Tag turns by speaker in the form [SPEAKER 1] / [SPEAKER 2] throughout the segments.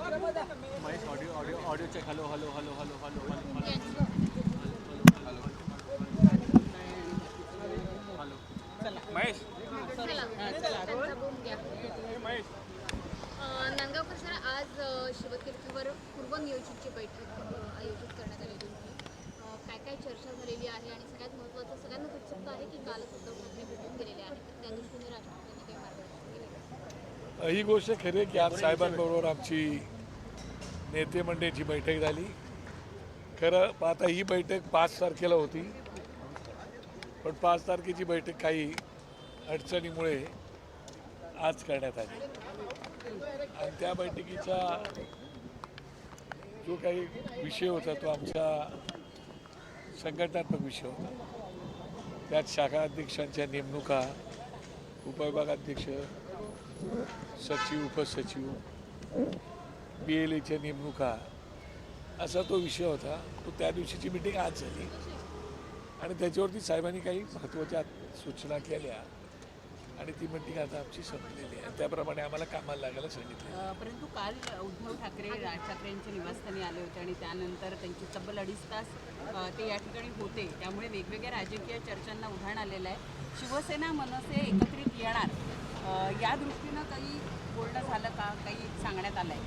[SPEAKER 1] Mahesh audio check. Hello hello hello hello hello hello hello Mahesh. Mahesh
[SPEAKER 2] Nandgaonkar sir, आज शिवतीर्थावर पूर्वनियोजितची बैठक आयोजित करण्यात आलेली होती. काय काय चर्चा झालेली आहे आणि सगळ्यात महत्त्वाचं, सगळ्यांना उत्सुकता आहे की कालच उद्धव ठाकरे भेटून गेलेले आहेत, तर त्या दृष्टीने राष्ट्रपतींनी काही मार्गदर्शन केले.
[SPEAKER 3] ही गोष्ट खरी आहे की आज साहेबांबरोबर आमची नेते मंडळीची बैठक झाली. खरं पाहता ही बैठक 5 तारखेला होती, पण 5 तारखेची बैठक काही अडचणीमुळे आज करण्यात आली आणि त्या बैठकीचा जो काही विषय होता तो आमचा संघटनात्मक विषय होता. त्यात शाखा अध्यक्षांच्या नेमणुका, उपविभागाध्यक्ष, सचिव, उपसचिव, BLAच्या नेमणुका असा तो विषय होता. तो त्या दिवशीची मीटिंग आज झाली आणि त्याच्यावरती साहेबांनी काही महत्त्वाच्या सूचना केल्या आणि ती मीटिंग आता आमची संपलेली आहे. त्याप्रमाणे आम्हाला कामाला लागायला सांगितलं.
[SPEAKER 4] परंतु काल उद्धव ठाकरे राज ठाकरे यांच्या निवासस्थानी आले होते आणि त्यानंतर त्यांची तब्बल 2.5 तास ते या ठिकाणी होते. त्यामुळे वेगवेगळ्या राजकीय चर्चांना उधाण आलेलं आहे. शिवसेना मनसे एकत्रित येणार या दृष्टीनं काही बोलणं झालं का, काही सांगण्यात आलं आहे?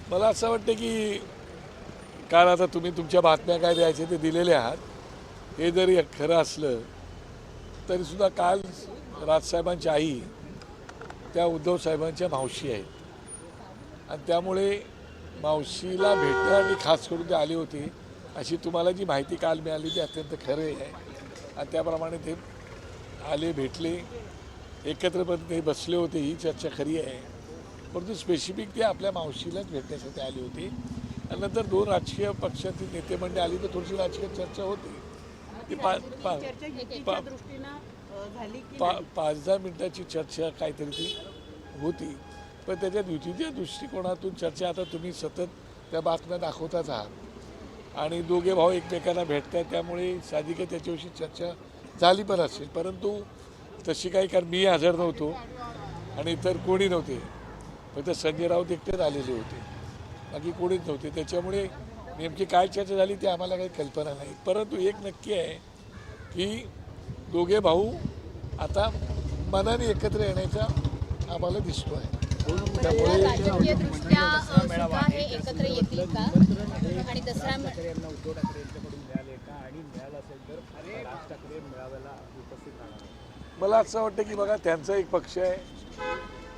[SPEAKER 3] मला असं वाटतं की काल आता तुम्ही तुमच्या बातम्या काय द्यायचे ते दिलेले आहात. हे जरी खरं असलं तरीसुद्धा काल राजसाहेबांची आई त्या उद्धव साहेबांच्या मावशी आहेत आणि त्यामुळे मावशीला भेटण्यासाठी खास करून ते आले होते अशी तुम्हाला जी माहिती काल मिळाली ती अत्यंत खरं आहे आणि त्याप्रमाणे ते आले, भेटले, एकत्रपणे ते बसले होते. ही चर्चा खरी आहे, परंतु स्पेसिफिक ते आपल्या मावशीलाच भेटण्यासाठी आले होते आणि नंतर 2 राजकीय पक्षातील नेते मंडळी आली तर थोडीशी राजकीय चर्चा होती. ती 5-10 मिनिटाची चर्चा काहीतरी ती होती, पण त्याच्या युतीच्या दृष्टिकोनातून चर्चा आता तुम्ही सतत त्या बातम्या दाखवताच आहात आणि दोघे भाऊ एकमेकांना भेटतात, त्यामुळे साधिक त्याच्याविषयी चर्चा झाली पण असेल, परंतु तशी काही, कारण मी हजर नव्हतो आणि इतर कोणी नव्हते, फक्त संजय राऊत एकटेच आलेले होते, बाकी कोणीच नव्हते. त्याच्यामुळे नेमकी काय चर्चा झाली ते आम्हाला काही कल्पना नाही. परंतु एक नक्की आहे की दोघे भाऊ आता मनाने एकत्र येण्याचा आम्हाला दिसतो आहे.
[SPEAKER 2] त्यामुळे राजकीयदृष्ट्या सुद्धा हे एकत्र येतील का आणि दसरा
[SPEAKER 1] उद्धव ठाकरे यांच्याकडून मिळाले का आणि मिळालं असेल तर राज ठाकरे मेळाव्याला उपस्थित राहणार?
[SPEAKER 3] मला असं वाटतं की बघा, त्यांचा एक पक्ष आहे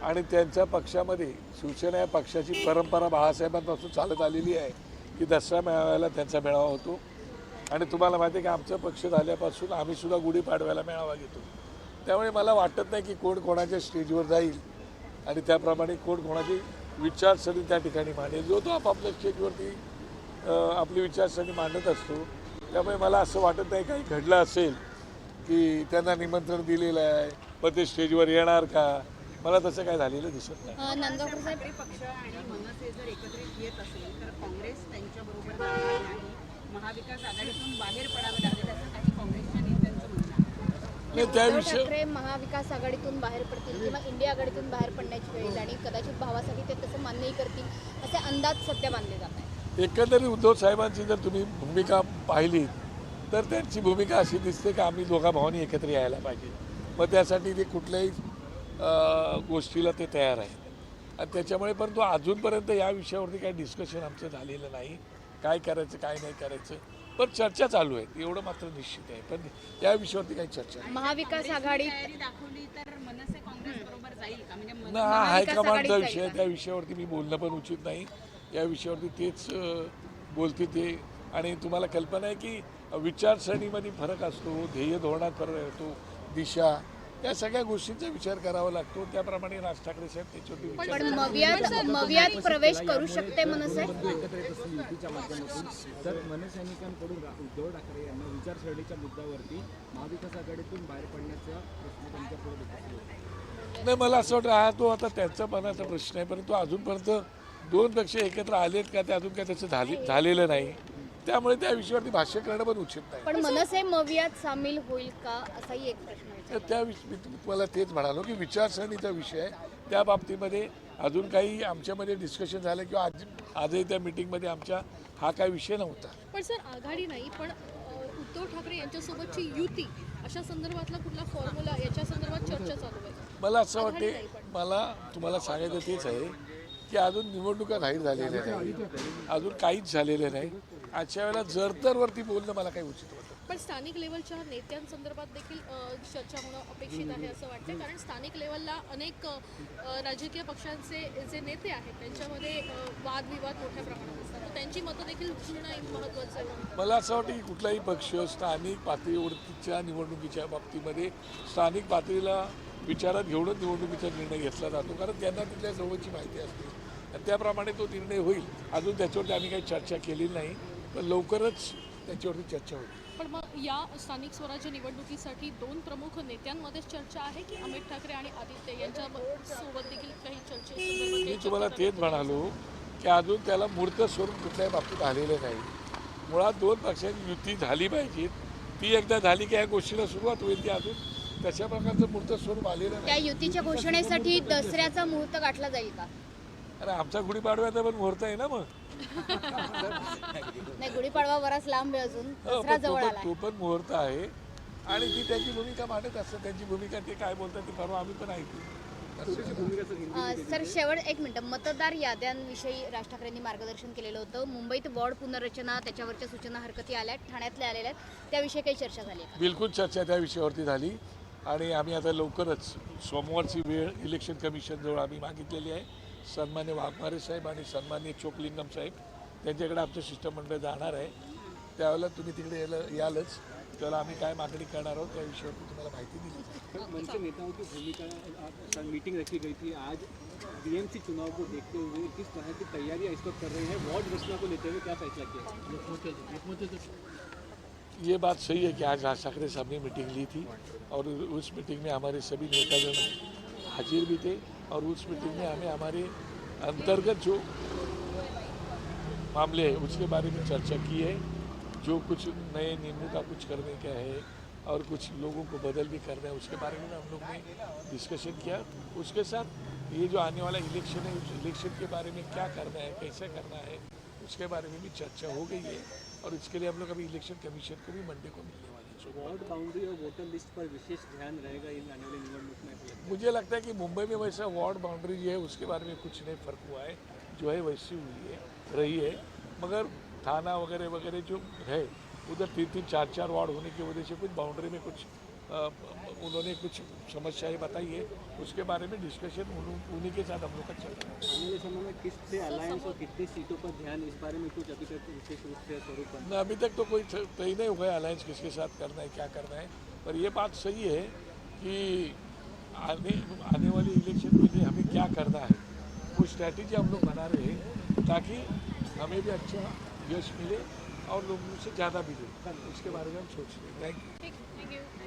[SPEAKER 3] आणि त्यांच्या पक्षामध्ये शिवसेना या पक्षाची परंपरा बाळासाहेबांपासून चालत आलेली आहे की दसरा मेळाव्याला त्यांचा मेळावा होतो आणि तुम्हाला माहिती आहे की आमचा पक्ष झाल्यापासून आम्हीसुद्धा गुढीपाडव्याला मेळावा घेतो. त्यामुळे मला वाटत नाही की कोण कोणाच्या स्टेजवर जाईल आणि त्याप्रमाणे कोण कोणाची विचारसरणी त्या ठिकाणी मांडेल. जो तो आपापल्या स्टेजवरती आपली विचारसरणी मांडत असतो. त्यामुळे मला असं वाटत नाही काही घडलं असेल की त्यांना निमंत्रण दिलेलं आहे पण ते स्टेजवर येणार का, मला तसं काय झालेलं दिसत नाही.
[SPEAKER 2] नांदगावकर
[SPEAKER 4] पक्ष आणि मनसे जर एकत्रित येत असेल तर काँग्रेस त्यांच्याबरोबर जाणार नाही, महाविकास आघाडीतून बाहेर पडावं लागेल असं काही काँग्रेसच्या नेत्यांचं म्हणणं आहे.
[SPEAKER 2] उद्धव ठाकरे महाविकास आघाडीतून बाहेर पडतील किंवा इंडिया आघाडीतून बाहेर पडण्याची वेळ येईल आणि कदाचित भावासाठी ते तसं मान्यही करतील असे अंदाज सध्या बांधले जात आहेत.
[SPEAKER 3] एकंदरीत उद्धव साहेबांची जर तुम्ही भूमिका पाहिली तर त्यांची भूमिका अशी दिसते की आम्ही दोघा भावांनी एकत्र यायला पाहिजे, मग त्यासाठी ते कुठल्याही गोष्टीला ते तयार आहेत आणि त्याच्यामुळे, परंतु अजूनपर्यंत या विषयावरती काही डिस्कशन आमचं झालेलं नाही. काय करायचं काय नाही करायचं, पण चर्चा चालू आहे एवढं मात्र निश्चित आहे, पण या विषयावरती काही चर्चा नाही.
[SPEAKER 2] महाविकास आघाडी
[SPEAKER 4] दाखवली तर मनसे काँग्रेस बरोबर जाईल का? म्हणजे
[SPEAKER 3] हा हायकमांडचा विषय आहे, त्या विषयावरती मी बोलणं पण उचित नाही. या विषयावरती तेच बोलते ते, आणि तुम्हाला कल्पना आहे की विचारसरणीमध्ये फरक असतो, ध्येय धोरणात फरक असतो, दिशा, या सगळ्या गोष्टींचा विचार करावा लागतो. त्याप्रमाणे राज ठाकरे साहेब त्याच्यावरती
[SPEAKER 2] मवियात प्रवेश करू शकते मनसे.
[SPEAKER 1] एकत्र येत असतील युतीच्या माध्यमातून तर मनसैनिकांकडून उद्धव ठाकरे यांना विचारसरणीच्या मुद्द्यावरती महाविकास आघाडीतून बाहेर पडण्याचा प्रश्न त्यांच्या पुढे येत
[SPEAKER 3] नाही, मला असं वाटतं हा तो आता त्यांचा मनाचा प्रश्न आहे, परंतु अजूनपर्यंत 2 पक्ष एकत्र आलेत का ते अजून काय त्याचं झालेलं नाही, त्यामुळे त्या विषयावरती भाष्य करणं पण उचित नाही.
[SPEAKER 2] पण मनसे मवियात सामील होईल का असाही एक प्रश्न आहे.
[SPEAKER 3] त्या मी तुम्हाला तेच म्हणालो की विचारसरणीचा विषय आहे, त्या बाबतीमध्ये अजून काही आमच्यामध्ये डिस्कशन झालं किंवा आजही त्या मीटिंगमध्ये आमच्या हा काही विषय नव्हता.
[SPEAKER 5] पण सर आघाडी नाही पण उद्धव ठाकरे यांच्यासोबतची युती अशा संदर्भातला कुठला फॉर्म्युला याच्या संदर्भात चर्चा चालू आहे.
[SPEAKER 3] मला असं वाटते, मला तुम्हाला सांगायचं तेच आहे की अजून निवडणुका जाहीर झालेल्या नाही, अजून काहीच झालेलं नाही. अशा वेळेला जरतरवरती बोलणं मला काही उचित होतं.
[SPEAKER 5] पण स्थानिक लेवलच्या नेत्यांसंदर्भात देखील चर्चा होणं अपेक्षित आहे असं वाटतं, कारण स्थानिक लेवलला अनेक राजकीय पक्षांचे जे नेते आहेत त्यांच्यामध्ये वादविवाद मोठ्या प्रमाणात असतात, तर त्यांची मतं देखील घेणं महत्त्वाचं आहे.
[SPEAKER 3] मला असं वाटतं की कुठलाही पक्ष स्थानिक पातळीवरतीच्या निवडणुकीच्या बाबतीमध्ये स्थानिक पातळीला विचारात घेऊनच निवडणुकीचा निर्णय घेतला जातो, कारण त्यांना तिथल्या जवळची माहिती असते आणि त्याप्रमाणे तो निर्णय होईल. अजून त्याच्यावरती आम्ही काही चर्चा केलेली नाही, पण लवकरच त्याच्यावरती चर्चा होईल.
[SPEAKER 5] पण मग या स्थानिक स्वराज्य निवडणुकीसाठी दोन प्रमुख नेत्यांमध्येच चर्चा आहे की अमित ठाकरे आणि आदित्य यांच्या सोबत देखील काही चर्चे?
[SPEAKER 3] मी तुम्हाला तेच म्हणालो की अजून त्याला मूर्त स्वरूप कुठल्याही बाबतीत आलेलं नाही. मुळात दोन पक्षांची युती झाली पाहिजे, ती एकदा झाली की ह्या गोष्टीला सुरुवात होईल. ती अजून तशा प्रकारचं मूर्त स्वरूप आलेलं
[SPEAKER 2] त्या
[SPEAKER 3] नाही.
[SPEAKER 2] युतीच्या घोषणेसाठी दसऱ्याचा मुहूर्त गाठला जाईल का?
[SPEAKER 3] अरे आमचा गुढीपाडव्याचा पण मुहूर्त आहे ना. मग
[SPEAKER 2] नाही, गुढीपाडवा बराच लांब आहे, अजून
[SPEAKER 3] हो,
[SPEAKER 2] दसरा
[SPEAKER 3] पण
[SPEAKER 2] जवळ आला.
[SPEAKER 3] तो पण मुहूर्त आहे आणि ती त्यांची भूमिका मांडत असतात. त्यांची भूमिका ते काय बोलतात ते परवा आम्ही पण ऐकू.
[SPEAKER 2] सर शेवट एक मिनिट, मतदार याद्यांविषयी राज ठाकरेंनी मार्गदर्शन केलेलं होतं. मुंबईत वॉर्ड पुनर्रचना त्याच्यावरच्या सूचना हरकती आल्या, ठाण्यातल्या आलेल्या आहेत, त्याविषयी काही चर्चा झाली आहे का?
[SPEAKER 3] बिलकुल चर्चा त्या विषयावरती झाली आणि आम्ही आता लवकरच सोमवारची वेळ इलेक्शन कमिशनजवळ आम्ही मागितलेली आहे. सन्मान्य वाघमारे साहेब आणि सन्मान्य चोकलिंगम साहेब त्यांच्याकडे आमचं शिष्टमंडळ जाणार आहे. त्यावेळेला तुम्ही तिकडे यालच, त्याला आम्ही काय मागणी करणार आहोत त्या विषयावरती तुम्हाला माहिती दिली.
[SPEAKER 1] मंच नेताओं की भूमिका मीटिंग रखी गई थी आज बीएमसी चुनाव को देखते हुए, किस तरह की तैयारियां इस वक्त कर रही हैं, वार्ड रचना को लेते हुए क्या फैसला किया?
[SPEAKER 3] ये बात सही है कि आज राज ठाकरे साहब ने मीटिंग ली थी और उस मीटिंग में हमारे सभी नेतागण हाजिर भी थे और उस मीटिंग में हमें हमारे अंतर्गत जो मामले हैं उसके बारे में चर्चा की है. जो कुछ नए नियमों का कुछ करने का है और कुछ लोगों को बदल भी करना है उसके बारे में हम लोग ने डिस्कशन किया. उसके साथ ये जो आने वाला इलेक्शन है उस इलेक्शन के बारे में क्या करना है, कैसे करना है, उसके बारे में भी चर्चा हो गई है और इसके लिए हम लोग अभी इलेक्शन कमीशन को भी मंडे को मिलने वाले हैं.
[SPEAKER 1] वार्ड बाउंड्री और वोटर लिस्ट पर विशेष ध्यान रहेगा इन आने वाली निवडणूक में?
[SPEAKER 3] मुझे लगता है कि मुंबई में वैसा वार्ड बाउंड्री जो है उसके बारे में कुछ नहीं फर्क हुआ है, जो है वैसी हुई है रही है. मगर थाना वगैरह वगैरह जो है उधर 3-3, 4-4 वार्ड होने की वजह से कुछ बाउंड्री में कुछ उन्होंने कुछ समस्याएं बताई है, उसके बारे में डिस्कशन उन्हीं के साथ हम लोग का चल रहा है.
[SPEAKER 1] आने वाले समय में किससे अलायंस और कितनी सीटों पर ध्यान, इस बारे में कुछ अभी तक विशेष रूप से स्वरूप बना?
[SPEAKER 3] अभी तक तो कोई तय नहीं हुआ है अलायंस किसके साथ करना है, क्या करना है. पर ये बात सही है कि आने वाली इलेक्शन के लिए हमें क्या करना है वो स्ट्रैटेजी हम लोग बना रहे हैं ताकि हमें भी अच्छा यश मिले और लोगों से ज़्यादा मिले. उसके बारे में हम सोच रहे हैं. Thank you.